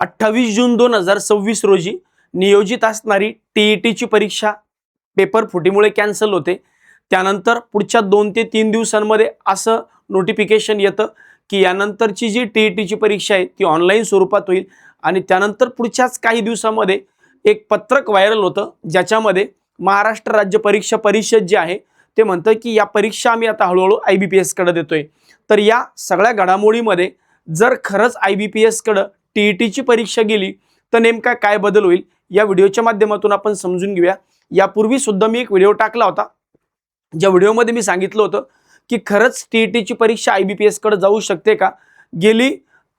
28 जून 2026 रोजी नियोजित असणारी टीईटीची परीक्षा पेपर फुटीमुळे कॅन्सल होते. त्यानंतर पुढच्या 2 ते 3 दिवसांमध्ये असं नोटिफिकेशन येतं की यानंतरची जी टीईटीची परीक्षा आहे ती ऑनलाईन स्वरूपात होईल आणि त्यानंतर पुढच्याच काही दिवसांमध्ये एक पत्रक व्हायरल होतं ज्याच्यामध्ये महाराष्ट्र राज्य परीक्षा परिषद जे आहे ते म्हणतं की या परीक्षा आम्ही आता हळूहळू IBPS कडे देतोय. तर या सगळ्या घडामोडीमध्ये जर खरंच IBPS कडे टीईटीची परीक्षा गेली तर नेमका काय बदल होईल या व्हिडिओच्या माध्यमातून आपण समजून घेऊया. यापूर्वी सुद्धा मी एक व्हिडिओ टाकला होता ज्या व्हिडिओमध्ये मी सांगितलं होतं की खरंच टीईटीची परीक्षा IBPS कडे जाऊ शकते का, गेली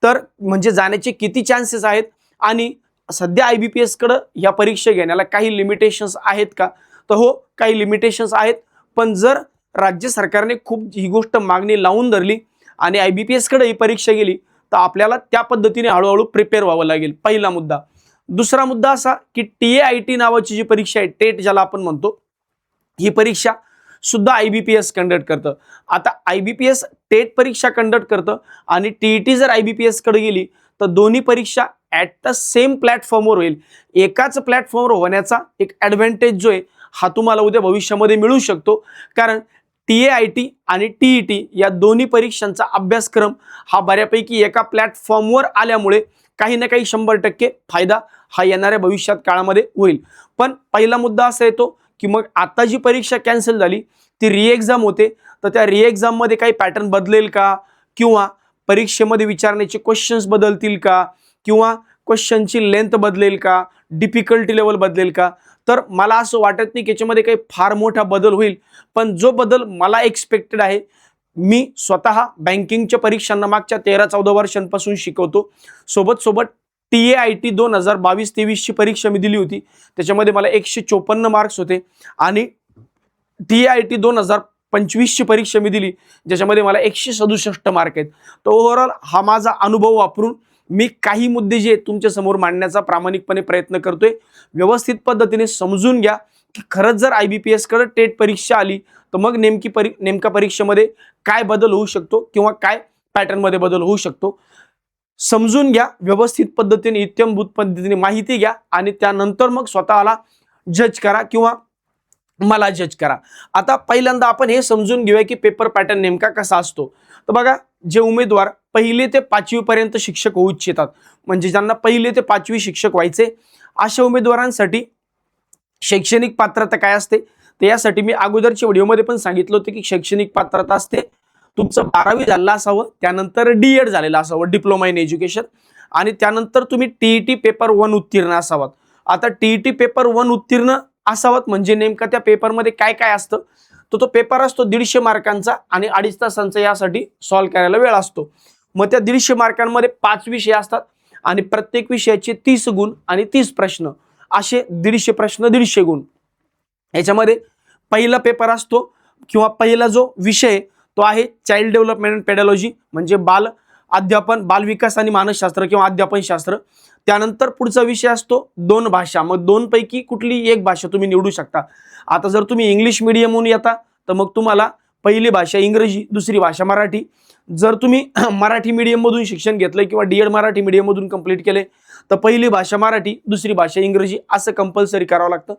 तर म्हणजे जाण्याचे किती चान्सेस आहेत आणि सध्या IBPS कडे या परीक्षा घेण्याला काही लिमिटेशन्स आहेत का. तर हो, काही लिमिटेशन्स आहेत, पण जर राज्य सरकारने खूप ही गोष्ट मागणी लावून धरली आणि IBPS कडे ही परीक्षा गेली तर आपल्याला त्या पद्धतीने हळूहळू प्रिपेअर व्हावं लागेल. पहिला मुद्दा. दुसरा मुद्दा असा की TAIT नावाची जी परीक्षा आहे, टेट ज्याला आपण म्हणतो, ही परीक्षा सुद्धा IBPS कंडक्ट करतं. आता IBPS टेट परीक्षा कंडक्ट करतं आणि TET जर IBPS कडे गेली तर दोन्ही परीक्षा ॲट द सेम प्लॅटफॉर्मवर होईल. एकाच प्लॅटफॉर्मवर होण्याचा एक ॲडव्हान्टेज जो आहे हा तुम्हाला उद्या भविष्यामध्ये मिळू शकतो. कारण TAIT आणि TET या दोन्ही परीक्षांचा अभ्यासक्रम हा बऱ्यापैकी एका प्लॅटफॉर्मवर आल्यामुळे काही ना काही 100% फायदा हा येणाऱ्या भविष्यात काळामध्ये होईल. पण पहिला मुद्दा असा येतो की मग आता जी परीक्षा कॅन्सल झाली ती रिएक्झाम होते, तर त्या रिएक्झाममध्ये काही पॅटर्न बदलेल का, किंवा परीक्षेमध्ये विचारण्याचे क्वेश्चन्स बदलतील का, किंवा क्वेश्चनची लेंथ बदलेल का, डिफिकल्टी लेवल बदलेल का. तर मला असं वाटत नाही की याच्यामध्ये काही फार मोठा बदल होईल. पण जो बदल मला एक्सपेक्टेड आहे, मी स्वतः बँकिंगच्या परीक्षांना मागच्या 13-14 वर्षांपासून शिकवतो. सोबत TAIT 2022-23 ची परीक्षा मी दिली होती, त्याच्यामध्ये मला 154 मार्क्स होते आणि TAIT 2025 ची परीक्षा मी दिली ज्याच्यामध्ये मला 167 मार्क आहेत. तर ओव्हरऑल हा माझा अनुभव वापरून मी काही मुद्दे जे तुमच्या समोर मांडण्याचा प्रामाणिकपणे प्रयत्न करतोय. व्यवस्थित पद्धतीने समजून घ्या की खरंच जर IBPS कडे टेट परीक्षा आली तर मग नेमका परीक्षेमध्ये काय बदल होऊ शकतो किंवा काय पॅटर्न मध्ये बदल होऊ शकतो समजून घ्या. व्यवस्थित पद्धतीने इत्यंभूत पद्धतीने माहिती घ्या आणि त्यानंतर मग स्वतःला जज करा किंवा मला जज करा. आता पहिल्यांदा आपण हे समजून घेऊया की पेपर पॅटर्न नेमका कसा असतो. तर बघा, जे उमेदवार 1ली ते 5वी पर्यंत शिक्षक होऊ इच्छितात, म्हणजे ज्यांना 1ली ते 5वी शिक्षक व्हायचे, अशा उमेदवारांसाठी शैक्षणिक पात्रता काय असते. तर यासाठी मी अगोदरच्या व्हिडिओमध्ये पण सांगितलं होतं की शैक्षणिक पात्रता असते तुमचं 12वी झालं असावं, त्यानंतर DED झालेलं असावं, डिप्लोमा इन एज्युकेशन, आणि त्यानंतर तुम्ही TET पेपर 1 उत्तीर्ण असावं. आता TET पेपर 1 उत्तीर्ण असावं म्हणजे नेमका त्या पेपरमध्ये काय काय असतं. तो पेपर असतो 150 मार्कांचा आणि 2.5 तासांचा यासाठी सॉल्व्ह करायला वेळ असतो. मग त्या 150 मार्कांमध्ये 5 विषय असतात आणि प्रत्येक विषयाचे 30 गुण आणि 30 प्रश्न, असे 150 प्रश्न 150 गुण. याच्यामध्ये पहिला पेपर असतो किंवा पहिला जो विषय तो आहे चाइल्ड डेव्हलपमेंट अँड पेडॉलॉजी, म्हणजे बाल अध्यापन, बालविकास आणि मानसशास्त्र किंवा अध्यापन शास्त्र. त्यानंतर पुढचा विषय असतो 2 भाषा, मग 2 पैकी कुठली एक भाषा तुम्ही निवडू शकता. आता जर तुम्ही इंग्लिश मीडियमहून येता तर मग तुम्हाला पहिली भाषा इंग्रजी, दुसरी भाषा मराठी. जर तुम्ही मराठी मीडियम मधून शिक्षण घेतलंय किंवा DED मराठी मीडियम मधून कंप्लीट केले तर पहिली भाषा मराठी, दुसरी भाषा इंग्रजी असं कंपल्सरी करावं लागतं.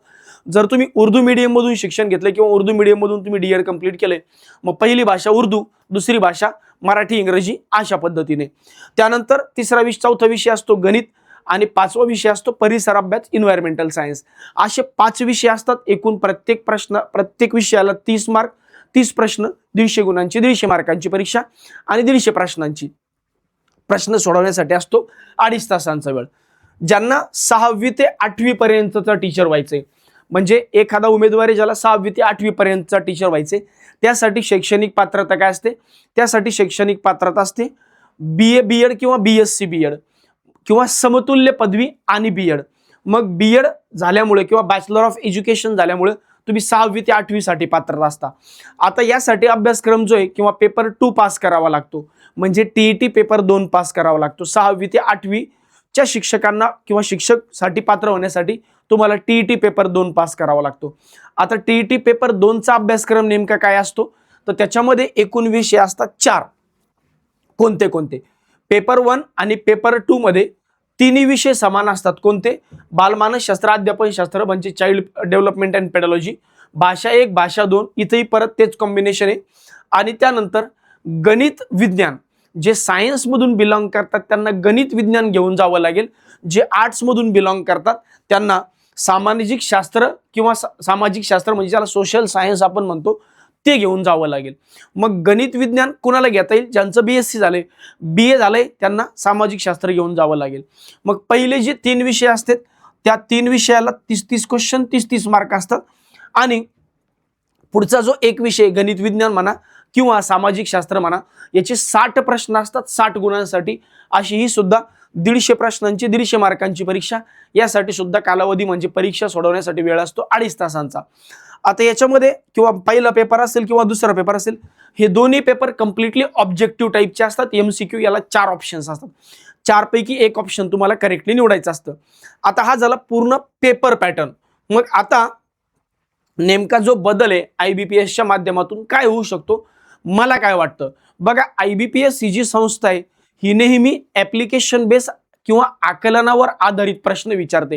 जर तुम्ही उर्दू मीडियम मधून शिक्षण घेतलं किंवा उर्दू मीडियम मधून तुम्ही DED कंप्लीट केले, मग पहिली भाषा उर्दू, दुसरी भाषा मराठी इंग्रजी अशा पद्धतीने. त्यानंतर चौथा विषय असतो गणित आणि 5वा विषय असतो परिसर अभ्यास, इन्व्हायरमेंटल सायन्स. असे 5 विषय असतात. एकूण प्रत्येक विषयाला 30 मार्क, 30 प्रश्न, 150 गुणांची, 150 मार्कांची परीक्षा आणि 150 प्रश्नांची. प्रश्न सोडवण्यासाठी असतो 2.5 तासांचा वेळ. ज्यांना 6वी ते 8वी पर्यंतचा टीचर व्हायचंय, म्हणजे एखादा उमेदवार ज्याला 6वी ते 8वी पर्यंतचा टीचर व्हायचे, त्यासाठी शैक्षणिक पात्रता काय असते. त्यासाठी शैक्षणिक पात्रता असते BA BEd किंवा BSc BEd किंवा समतुल्य पदवी आणि BEd. मग BEd झाल्यामुळे किंवा बॅचलर ऑफ एज्युकेशन झाल्यामुळे तुम्ही 6वी ते 8वी साठी पात्र असता. आता यासाठी अभ्यासक्रम जो आहे किंवा पेपर 2 पास करावा लागतो, म्हणजे TET पेपर 2 पास करावा लागतो. 6वी ते 8वी च्या शिक्षकांना किंवा शिक्षक साठी पात्र होण्यासाठी तुम्हाला TET पेपर 2 पास करावा लागतो. आता TET पेपर 2 चा अभ्यासक्रम नेमका काय असतो, तर त्याच्यामध्ये एकूण विषय असतात 4. कोणते? पेपर 1 आणि पेपर 2 मध्ये तिन्ही विषय समान असतात. कोणते? बालमानसशास्त्र, अध्यापनशास्त्र म्हणजे चाइल्ड डेव्हलपमेंट अँड पेडॉलॉजी, भाषा 1, भाषा 2 इथेही परत तेच कॉम्बिनेशन आहे. आणि त्यानंतर गणित विज्ञान, जे सायन्स मधून बिलॉंग करतात त्यांना गणित विज्ञान घेऊन जावं लागेल. जे आर्ट्स मधून बिलॉंग करतात त्यांना सामाजिक शास्त्र किंवा सामाजिक शास्त्र म्हणजे ज्याला सोशल सायन्स आपण म्हणतो ते घेऊन जावं लागेल. मग गणित विज्ञान कुणाला घेता येईल? ज्यांचं BSc झालंय, BA झालंय त्यांना सामाजिक शास्त्र घेऊन जावं लागेल. मग पहिले जे 3 विषय असतात त्या 3 विषयाला 30-30 क्वेश्चन, 30-30 मार्क असतात. आणि पुढचा जो एक विषय गणित विज्ञान म्हणा किंवा सामाजिक शास्त्र म्हणा, याचे 60 प्रश्न असतात 60 गुणांसाठी. अशी ही सुद्धा 150 प्रश्नांची 150 मार्कांची परीक्षा. यासाठी सुद्धा कालावधी म्हणजे परीक्षा सोडवण्यासाठी वेळ असतो 2.5 तासांचा. आता याच्यामध्ये किंवा पहिला पेपर असेल किंवा दुसरा पेपर असेल, हे दोन्ही पेपर कम्प्लिटली ऑब्जेक्टिव्ह टाईपचे असतात. MCQ, याला 4 ऑप्शन्स असतात. 4 पैकी एक ऑप्शन तुम्हाला करेक्टली निवडायचं असतं. आता हा झाला पूर्ण पेपर पॅटर्न. मग आता नेमका जो बदल आहे IBPSच्या माध्यमातून काय होऊ शकतो, मला काय वाटतं बघा. IBPS ही जी संस्था आहे ही नेहमी ऍप्लिकेशन बेस किंवा आकलनावर आधारित प्रश्न विचारते.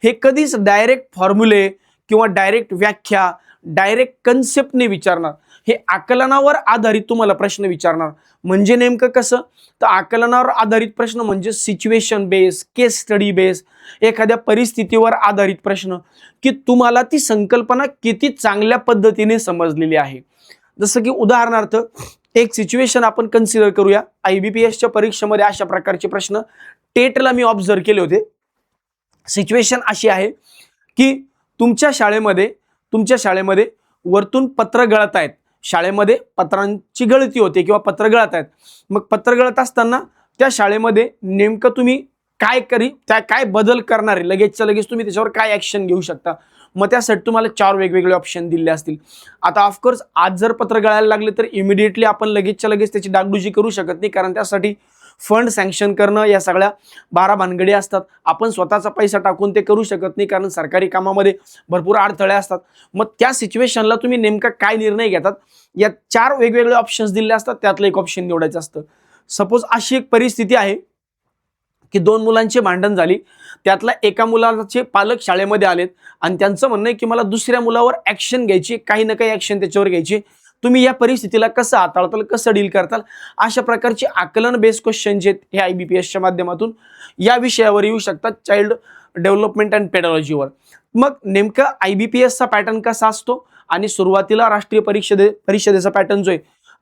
हे कधीच डायरेक्ट फॉर्म्युले किंवा डायरेक्ट व्याख्या, डायरेक्ट कन्सेप्टने विचारणार. हे आकलनावर आधारित तुम्हाला प्रश्न विचारणार. म्हणजे नेमकं कसं? तर आकलनावर आधारित प्रश्न म्हणजे सिच्युएशन बेस, केस स्टडी बेस, एखाद्या परिस्थितीवर आधारित प्रश्न की तुम्हाला ती संकल्पना किती चांगल्या पद्धतीने समजलेली आहे. जसं की उदाहरणार्थ एक सिच्युएशन आपण कन्सिडर करूया. IBPSच्या परीक्षेमध्ये अशा प्रकारचे प्रश्न टेटला मी ऑब्झर्व केले होते. सिच्युएशन अशी आहे की तुमच्या शाळेमध्ये वरतून पत्र गळत आहेत. शाळेमध्ये पत्रांची गळती होते किंवा पत्र गळत आहेत. मग पत्र गळत असताना त्या शाळेमध्ये नेमकं तुम्ही काय बदल करणार आहे, लगेचच्या लगेच तुम्ही त्याच्यावर काय ऍक्शन घेऊ शकता. मग त्यासाठी तुम्हाला 4 वेगवेगळे ऑप्शन दिले असतील. आता ऑफकोर्स आज जर पत्र गळायला लागले तर इमिडिएटली आपण लगेचच्या लगेच त्याची डागडुजी करू शकत नाही, कारण त्यासाठी फंड सँक्शन करणं या सगळ्या 12 भानगडी असतात. आपण स्वतःचा पैसा टाकून ते करू शकत नाही, कारण सरकारी कामामध्ये भरपूर अडथळे असतात. मग त्या सिच्युएशनला तुम्ही नेमका काय निर्णय घेतात, या 4 वेगवेगळे ऑप्शन्स दिले असतात, त्यातलं एक ऑप्शन निवडायचं असतं. सपोज अशी एक परिस्थिती आहे की 2 मुलांची भांडण झाली. त्यातला एका मुलाचे पालक शाळेमध्ये आलेत आणि त्यांचं म्हणणं आहे की मला दुसऱ्या मुलावर ऍक्शन घ्यायची, काही ना काही ऍक्शन त्याच्यावर घ्यायची. तुम्ही या परिस्थितीला कसं हाताळताल, कसं डील करताल, अशा प्रकारचे आकलन बेस्ड क्वेश्चन जे हे IBPSच्या माध्यमातून या विषयावर येऊ शकतात, चाइल्ड डेव्हलपमेंट अँड पेडॉलॉजीवर. मग नेमका IBPSचा पॅटर्न कसा असतो आणि सुरुवातीला राष्ट्रीय परिषदेचा पॅटर्न जो आहे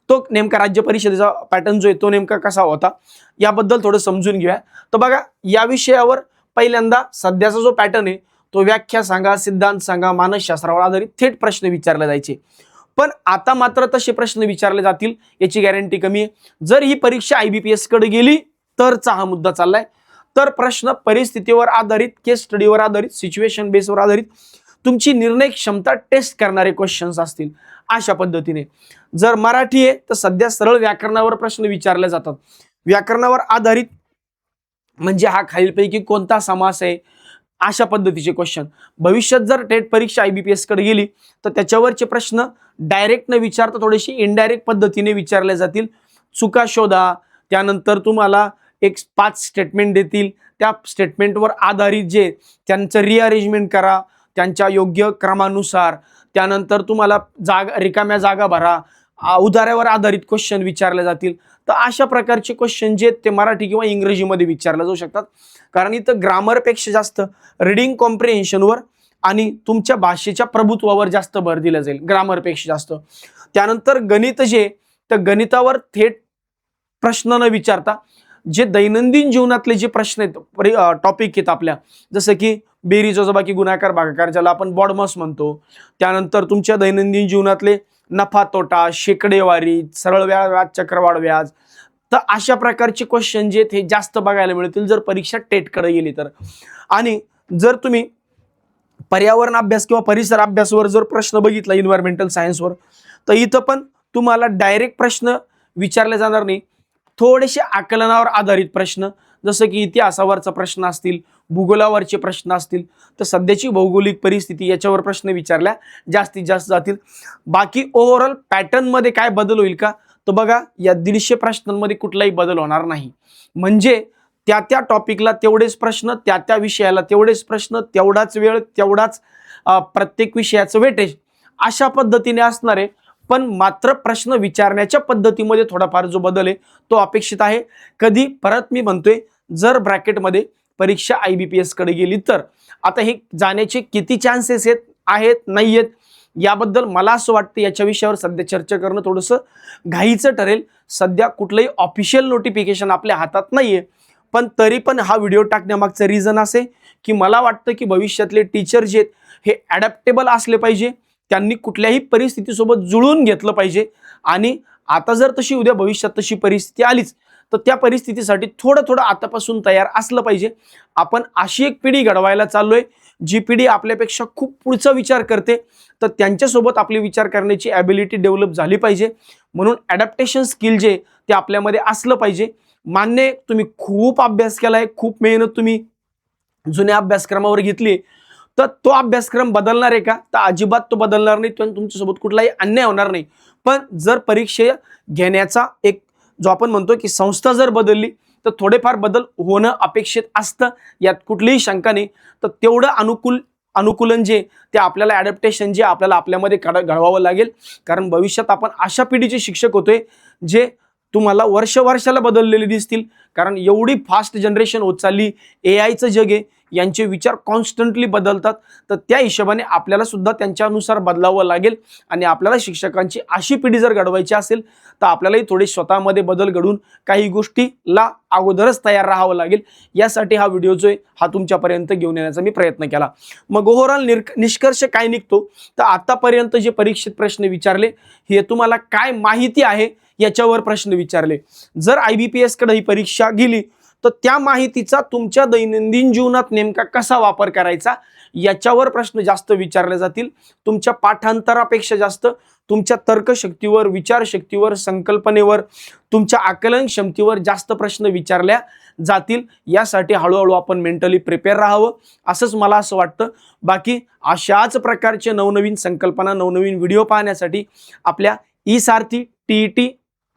तो नेमका राज्य परिषदेचा पॅटर्न जो आहे तो नेमका कसा होता याबद्दल थोडं समजून घेऊया. तर बघा, या विषयावर पहिल्यांदा सध्याचा जो पॅटर्न आहे तो व्याख्या सांगा, सिद्धांत सांगा, मानसशास्त्रावर आधारित थेट प्रश्न विचारले जायचे. पण आता मात्र तसे प्रश्न विचारले जातील याची गॅरंटी कमी आहे. जर ही परीक्षा IBPS कडे गेली तरचा हा मुद्दा चाललाय. तर प्रश्न परिस्थितीवर आधारित, केस स्टडीवर आधारित, सिच्युएशन बेसवर आधारित तुमची निर्णय क्षमता टेस्ट करणारे क्वेश्चन्स असतील अशा पद्धतीने. जर मराठी आहे तर सध्या सरळ व्याकरणावर प्रश्न विचारले जातात. व्याकरणावर आधारित म्हणजे हा खालीलपैकी कोणता समास आहे अशा पद्धतीचे क्वेश्चन. भविष्यात जर टेट परीक्षा IBPS कडे गेली तर त्याच्यावरचे प्रश्न डायरेक्ट न विचारता थोडेसे इनडायरेक्ट पद्धतीने विचारले जातील. चुका शोधा, त्यानंतर तुम्हाला एक 5 स्टेटमेंट देतील, त्या स्टेटमेंटवर आधारित जे त्यांचं रिअरेंजमेंट करा त्यांच्या योग्य क्रमानुसार. त्यानंतर तुम्हाला रिकाम्या जागा भरा, उदाहरणावर आधारित क्वेश्चन विचारले जातील. तर अशा प्रकारचे क्वेश्चन जे ते मराठी किंवा इंग्रजीमध्ये विचारले जाऊ शकतात, कारण इथं ग्रामरपेक्षा जास्त रीडिंग कॉम्प्रिहेन्शनवर आणि तुमच्या भाषेच्या प्रभुत्वावर जास्त भर दिला जाईल, ग्रामरपेक्षा जास्त. त्यानंतर गणित जे तर गणितावर थेट प्रश्न न विचारता जे दैनंदिन जीवनातले जे प्रश्न आहेत, टॉपिक आहेत आपल्या, जसं की बेरीज वजाबाकी गुणाकार भागाकार ज्याला आपण बॉडमॉस म्हणतो. त्यानंतर तुमच्या दैनंदिन जीवनातले नफा तोटा, शेकडेवारी, सरळ व्याज, चक्रवाढ व्याज. तर अशा प्रकारचे क्वेश्चन जे हे जास्त बघायला मिळतील जर परीक्षा टेटकडे गेली तर. आणि जर तुम्ही पर्यावरण अभ्यास किंवा परिसर अभ्यासावर जर प्रश्न बघितला एन्व्हायरमेंटल सायन्सवर, तर इथं पण तुम्हाला डायरेक्ट प्रश्न विचारले जाणार नाही. थोडेसे आकलनावर आधारित प्रश्न, जसं की इतिहासावरचा प्रश्न असतील, भूगोलावरचे प्रश्न असतील, तर सध्याची भौगोलिक परिस्थिती याच्यावर प्रश्न विचारल्या जास्तीत जास्त जातील. बाकी ओव्हरऑल पॅटर्नमध्ये काय बदल होईल का, तर बघा या 150 प्रश्नांमध्ये कुठलाही बदल होणार नाही. म्हणजे त्या त्या टॉपिकला तेवढेच प्रश्न, त्या त्या विषयाला तेवढेच प्रश्न, तेवढाच वेळ, तेवढाच प्रत्येक विषयाचं वेटेज अशा पद्धतीने असणार आहे. पण मात्र प्रश्न विचारण्याच्या पद्धतीमध्ये थोडाफार जो बदल आहे तो अपेक्षित आहे. कधी परत मी म्हणतोय, जर ब्रॅकेटमध्ये परीक्षा IBPS कडे गेली तर आता हे जाण्याचे किती चान्सेस आहेत नाही आहेत याबद्दल मला असं वाटतं याच्या विषयावर सध्या चर्चा करणं थोडंसं घाईचं ठरेल. सध्या कुठलंही ऑफिशियल नोटिफिकेशन आपल्या हातात नाहीये, पण तरी पण हा व्हिडिओ टाकण्यामागचं रिझन असे की मला वाटतं की भविष्यातले टीचर जे आहेत हे ॲडॅप्टेबल असले पाहिजे, त्यांनी कुठल्याही परिस्थितीसोबत जुळून घेतलं पाहिजे. आणि आता जर तशी उद्या भविष्यात तशी परिस्थिती आलीच तर त्या परिस्थितीसाठी थोडं थोडं आतापासून तयार असलं पाहिजे. आपण अशी एक पिढी घडवायला चाललोय जी पिढी आपल्यापेक्षा खूप पुढचा विचार करते, तर त्यांच्यासोबत आपली विचार करण्याची ॲबिलिटी डेव्हलप झाली पाहिजे. म्हणून ॲडॅप्टेशन स्किल जे ते आपल्यामध्ये असलं पाहिजे. मान्य तुम्ही खूप अभ्यास केलाय, खूप मेहनत तुम्ही जुन्या अभ्यासक्रमावर घेतली, तर तो अभ्यासक्रम बदलणार आहे का? तर अजिबात तो बदलणार नाही. तुमच्यासोबत कुठलाही अन्याय होणार नाही. पण जर परीक्षा घेण्याचा एक जो आपण म्हणतो की संस्था जर बदलली तर थोडेफार बदल होणं अपेक्षित असतं, यात कुठलीही शंका नाही. तर तेवढं अनुकूलन जे ते आपल्याला ॲडॅप्टेशन जे आपल्याला आपल्यामध्ये घडवावं लागेल. कारण भविष्यात आपण अशा पिढीचे शिक्षक होतोय जे तुम्हाला वर्षाला बदललेले दिसतील. कारण एवढी फास्ट जनरेशन होत चालली, AIचं जग आहे, यांचे विचार कॉन्स्टंटली बदलतात. तर त्या हिशोबाने आपल्याला सुद्धा त्यांच्यानुसार बदलावं लागेल. आणि आपल्याला शिक्षकांची अशी पिढी जर घडवायची असेल तर आपल्यालाही थोडे स्वतःमध्ये बदल घडून काही गोष्टीला अगोदरच तयार राहावं लागेल. यासाठी हा व्हिडिओ जो आहे हा तुमच्यापर्यंत घेऊन येण्याचा मी प्रयत्न केला. मग ओव्हरऑल निष्कर्ष काय निघतो, तर आतापर्यंत जे परीक्षेत प्रश्न विचारले हे तुम्हाला काय माहिती आहे याच्यावर प्रश्न विचारले. जर IBPS कडे ही परीक्षा गेली तर त्या माहितीचा तुमच्या दैनंदिन जीवनात नेमका कसा वापर करायचा याच्यावर प्रश्न जास्त विचारले जातील. तुमच्या पाठांतरापेक्षा जास्त तुमच्या तर्कशक्तीवर, विचारशक्तीवर, संकल्पनेवर, तुमच्या आकलन क्षमतेवर जास्त प्रश्न विचारल्या जातील. यासाठी हळूहळू आपण मेंटली प्रिपेअर राहावं असंच मला असं वाटतं. बाकी अशाच प्रकारचे नवनवीन संकल्पना, नवनवीन व्हिडिओ पाहण्यासाठी आपल्या ई-सारथी, TET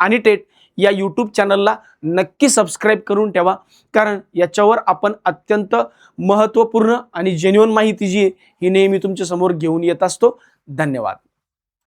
आणि टेट या यूट्यूब चॅनलला नक्की सबस्क्राईब करून ठेवा. कारण याच्यावर आपण अत्यंत महत्त्वपूर्ण आणि जेन्युइन माहिती जी आहे ही नेहमी तुमच्या समोर घेऊन येत असतो. धन्यवाद.